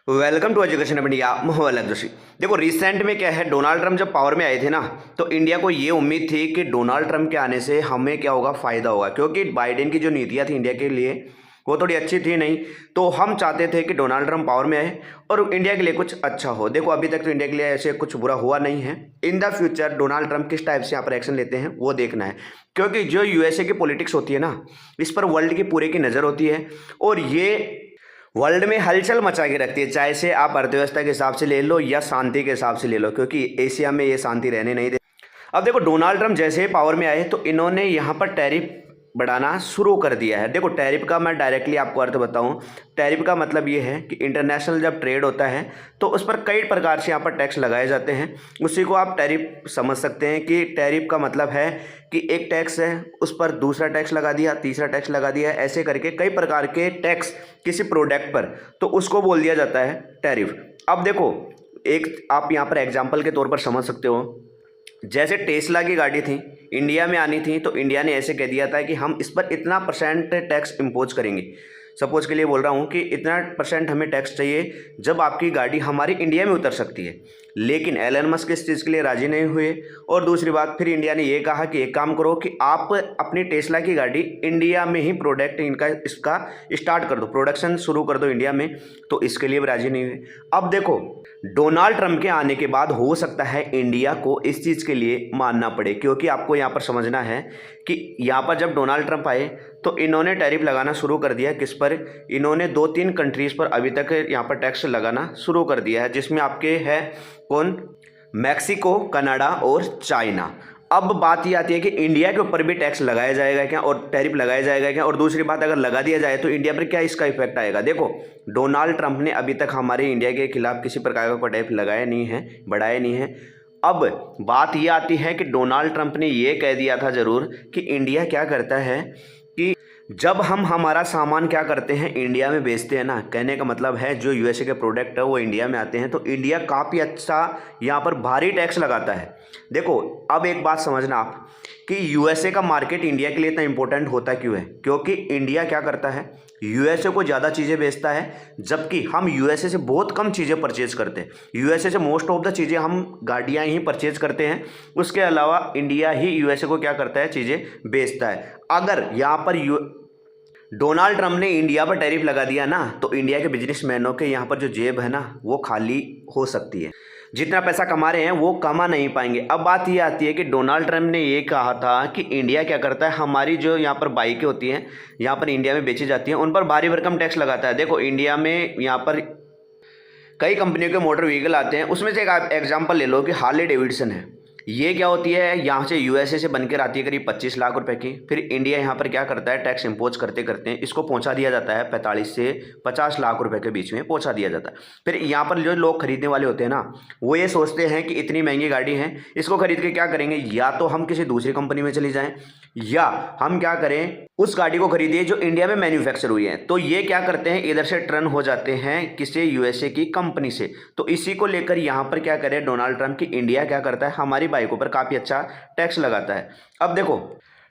Welcome to education of India. Mohammed Joshi. देखो recent में क्या है, डोनाल्ड ट्रंप जब पावर में आए थे ना, तो इंडिया को ये उम्मीद थी कि डोनाल्ड ट्रंप के आने से हमें क्या होगा, फायदा होगा, क्योंकि बाइडेन की जो नीतियां थी इंडिया के लिए वो थोड़ी अच्छी थी नहीं। तो हम चाहते थे कि डोनाल्ड ट्रंप पावर में आए और इंडिया के लिए कुछ अच्छा हो। देखो अभी तक तो इंडिया के लिए ऐसे कुछ बुरा हुआ नहीं है। In the future Donald Trump किस टाइप से यहाँ पर एक्शन लेते हैं वो देखना है, क्योंकि जो यूएसए की पॉलिटिक्स होती है ना, इस पर वर्ल्ड की पूरे की नज़र होती है और ये वर्ल्ड में हलचल मचा के रखती है। चाहे से आप अर्थव्यवस्था के हिसाब से ले लो या शांति के हिसाब से ले लो, क्योंकि एशिया में ये शांति रहने नहीं दे। अब देखो डोनाल्ड ट्रंप जैसे ही पावर में आए तो इन्होंने यहाँ पर टैरिफ बढ़ाना शुरू कर दिया है। देखो टैरिफ का मैं डायरेक्टली आपको अर्थ बताऊं, टैरिफ का मतलब ये है कि इंटरनेशनल जब ट्रेड होता है तो उस पर कई प्रकार से यहाँ पर टैक्स लगाए जाते हैं। उसी को आप टैरिफ समझ सकते हैं कि टैरिफ का मतलब है कि एक टैक्स है, उस पर दूसरा टैक्स लगा दिया, तीसरा टैक्स लगा दिया, ऐसे करके कई प्रकार के टैक्स किसी प्रोडक्ट पर, तो उसको बोल दिया जाता है टैरिफ। अब देखो एक आप यहाँ पर एग्जाम्पल के तौर पर समझ सकते हो, जैसे टेस्ला की गाड़ी थी, इंडिया में आनी थी तो इंडिया ने ऐसे कह दिया था कि हम इस पर इतना % टैक्स इम्पोज करेंगे। सपोज के लिए बोल रहा हूँ कि इतना % हमें टैक्स चाहिए जब आपकी गाड़ी हमारी इंडिया में उतर सकती है। लेकिन एलन मस्क इस चीज़ के लिए राजी नहीं हुए और दूसरी बात फिर इंडिया ने ये कहा कि एक काम करो कि आप अपनी टेस्ला की गाड़ी इंडिया में ही प्रोडक्ट इसका स्टार्ट कर दो, प्रोडक्शन शुरू कर दो इंडिया में। तो इसके लिए भी राजी नहीं हुए। अब देखो डोनाल्ड ट्रंप के आने के बाद हो सकता है इंडिया को इस चीज़ के लिए मानना पड़े, क्योंकि आपको यहाँ पर समझना है कि यहाँ पर जब डोनाल्ड ट्रंप आए तो इन्होंने टैरिफ लगाना शुरू कर दिया। किस पर? इन्होंने 2-3 कंट्रीज़ पर अभी तक यहाँ पर टैक्स लगाना शुरू कर दिया है, जिसमें आपके है कौन? मैक्सिको, कनाडा और चाइना। अब बात ये आती है कि इंडिया के ऊपर भी टैक्स लगाया जाएगा क्या और टैरिफ लगाया जाएगा क्या, और दूसरी बात अगर लगा दिया जाए तो इंडिया पर क्या इसका इफेक्ट आएगा। देखो डोनाल्ड ट्रंप ने अभी तक हमारे इंडिया के खिलाफ किसी प्रकार का टैरिफ लगाया नहीं है, बढ़ाया नहीं है। अब बात ये आती है कि डोनाल्ड ट्रंप ने ये कह दिया था ज़रूर कि इंडिया क्या करता है कि जब हम हमारा सामान क्या करते हैं, इंडिया में बेचते हैं ना, कहने का मतलब है जो यूएसए के प्रोडक्ट है वो इंडिया में आते हैं तो इंडिया काफ़ी अच्छा यहाँ पर भारी टैक्स लगाता है। देखो अब एक बात समझना आप कि यूएसए का मार्केट इंडिया के लिए इतना इंपॉर्टेंट होता क्यों है, क्योंकि इंडिया क्या करता है, यूएसए को ज़्यादा चीज़ें बेचता है, जबकि हम यूएसए से बहुत कम चीज़ें परचेज करते हैं। यूएसए से मोस्ट ऑफ द चीज़ें हम गाड़ियाँ ही परचेज करते हैं, उसके अलावा इंडिया ही यूएसए को क्या करता है, चीज़ें बेचता है। अगर यहाँ पर डोनाल्ड ट्रंप ने इंडिया पर टैरिफ लगा दिया ना, तो इंडिया के बिजनेसमैनों के यहाँ पर जो जेब है ना वो खाली हो सकती है, जितना पैसा कमा रहे हैं वो कमा नहीं पाएंगे। अब बात ये आती है कि डोनाल्ड ट्रंप ने ये कहा था कि इंडिया क्या करता है, हमारी जो यहाँ पर बाइकें होती हैं यहाँ पर इंडिया में बेची जाती हैं उन पर भारी भरकम टैक्स लगाता है। देखो इंडिया में यहाँ पर कई कंपनियों के मोटर व्हीकल आते हैं, उसमें से एक एग्जाम्पल ले लो कि हार्ले डेविडसन है। ये क्या होती है, यहाँ से यूएसए से बनकर आती है करीब 25 लाख रुपए की, फिर इंडिया यहाँ पर क्या करता है, टैक्स इम्पोज करते करते इसको पहुँचा दिया जाता है 45 से 50 लाख रुपए के बीच में पहुँचा दिया जाता है। फिर यहाँ पर जो लोग खरीदने वाले होते हैं ना, वो ये सोचते हैं कि इतनी महंगी गाड़ी है, इसको खरीद के क्या करेंगे, या तो हम किसी दूसरी कंपनी में चले जाएं या हम क्या करें, उस गाड़ी को खरीदिए जो इंडिया में मैन्युफैक्चर हुई है। तो ये क्या करते हैं, इधर से टर्न हो जाते हैं किसी यूएसए की कंपनी से। तो इसी को लेकर यहाँ पर क्या करे डोनाल्ड ट्रंप की, इंडिया क्या करता है, हमारी बाइकों पर काफ़ी अच्छा टैक्स लगाता है। अब देखो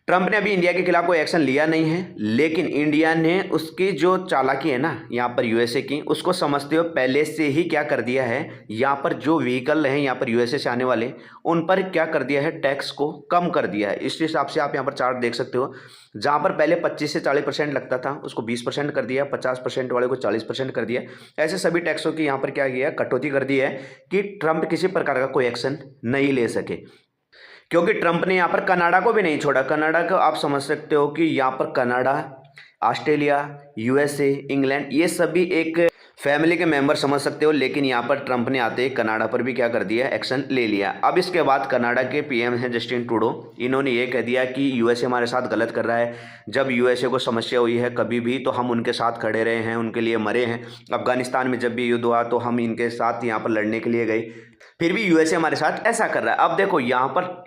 ट्रंप ने अभी इंडिया के खिलाफ कोई एक्शन लिया नहीं है, लेकिन इंडिया ने उसकी जो चालाकी है ना यहाँ पर यूएसए की, उसको समझते हुए पहले से ही क्या कर दिया है, यहाँ पर जो व्हीकल हैं यहाँ पर यूएसए से आने वाले, उन पर क्या कर दिया है, टैक्स को कम कर दिया है। इस हिसाब से आप यहाँ पर चार्ट देख सकते हो, जहाँ पर पहले 25 से 40% लगता था उसको 20% कर दिया, 50% वाले को 40% कर दिया। ऐसे सभी टैक्सों की यहाँ पर क्या किया, कटौती कर दी है कि ट्रंप किसी प्रकार का कोई एक्शन नहीं ले सके। क्योंकि ट्रंप ने यहाँ पर कनाडा को भी नहीं छोड़ा। कनाडा को आप समझ सकते हो कि यहाँ पर कनाडा, ऑस्ट्रेलिया, यूएसए, इंग्लैंड, ये सभी एक फैमिली के मेंबर समझ सकते हो, लेकिन यहाँ पर ट्रंप ने आते ही कनाडा पर भी क्या कर दिया, एक्शन ले लिया। अब इसके बाद कनाडा के पीएम हैं जस्टिन ट्रूडो, इन्होंने ये कह दिया कि यूएसए हमारे साथ गलत कर रहा है। जब यूएसए को समस्या हुई है कभी भी तो हम उनके साथ खड़े रहे हैं, उनके लिए मरे हैं। अफगानिस्तान में जब भी युद्ध हुआ तो हम इनके साथ यहाँ पर लड़ने के लिए गए, फिर भी यूएसए हमारे साथ ऐसा कर रहा है। अब देखो यहाँ पर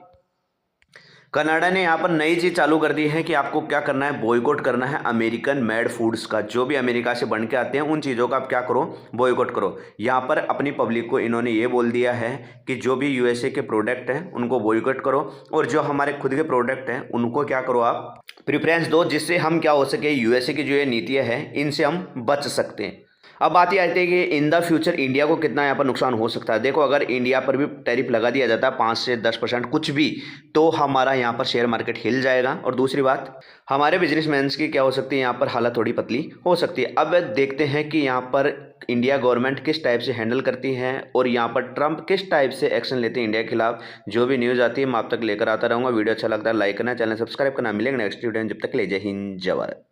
कनाडा ने यहाँ पर नई चीज़ चालू कर दी है कि आपको क्या करना है, बॉयकॉट करना है अमेरिकन मेड फूड्स का। जो भी अमेरिका से बन के आते हैं उन चीज़ों का आप क्या करो, बॉयकॉट करो। यहाँ पर अपनी पब्लिक को इन्होंने ये बोल दिया है कि जो भी यूएसए के प्रोडक्ट हैं उनको बॉयकॉट करो, और जो हमारे खुद के प्रोडक्ट हैं उनको क्या करो, आप प्रेफरेंस दो, जिससे हम क्या हो सके, यूएसए की जो ये नीतियाँ हैं इनसे हम बच सकते हैं। अब बात ये आती है कि इन द फ्यूचर इंडिया को कितना यहाँ पर नुकसान हो सकता है। देखो, अगर इंडिया पर भी टैरिफ लगा दिया जाता है 5 से 10% कुछ भी, तो हमारा यहाँ पर शेयर मार्केट हिल जाएगा। और दूसरी बात, हमारे बिजनेसमैन्स की क्या हो सकती है, यहाँ पर हालत थोड़ी पतली हो सकती है। अब देखते हैं कि यहाँ पर इंडिया गवर्नमेंट किस टाइप से हैंडल करती है और यहाँ पर ट्रंप किस टाइप से एक्शन लेते हैं इंडिया के खिलाफ। जो भी न्यूज़ आती है मैं आप तक लेकर आता रहूँगा। वीडियो अच्छा लगता है लाइक करना, चैनल सब्सक्राइब करना। मिलेंगे नेक्स्ट वीडियो, जब तक ले जय हिंद जय भारत।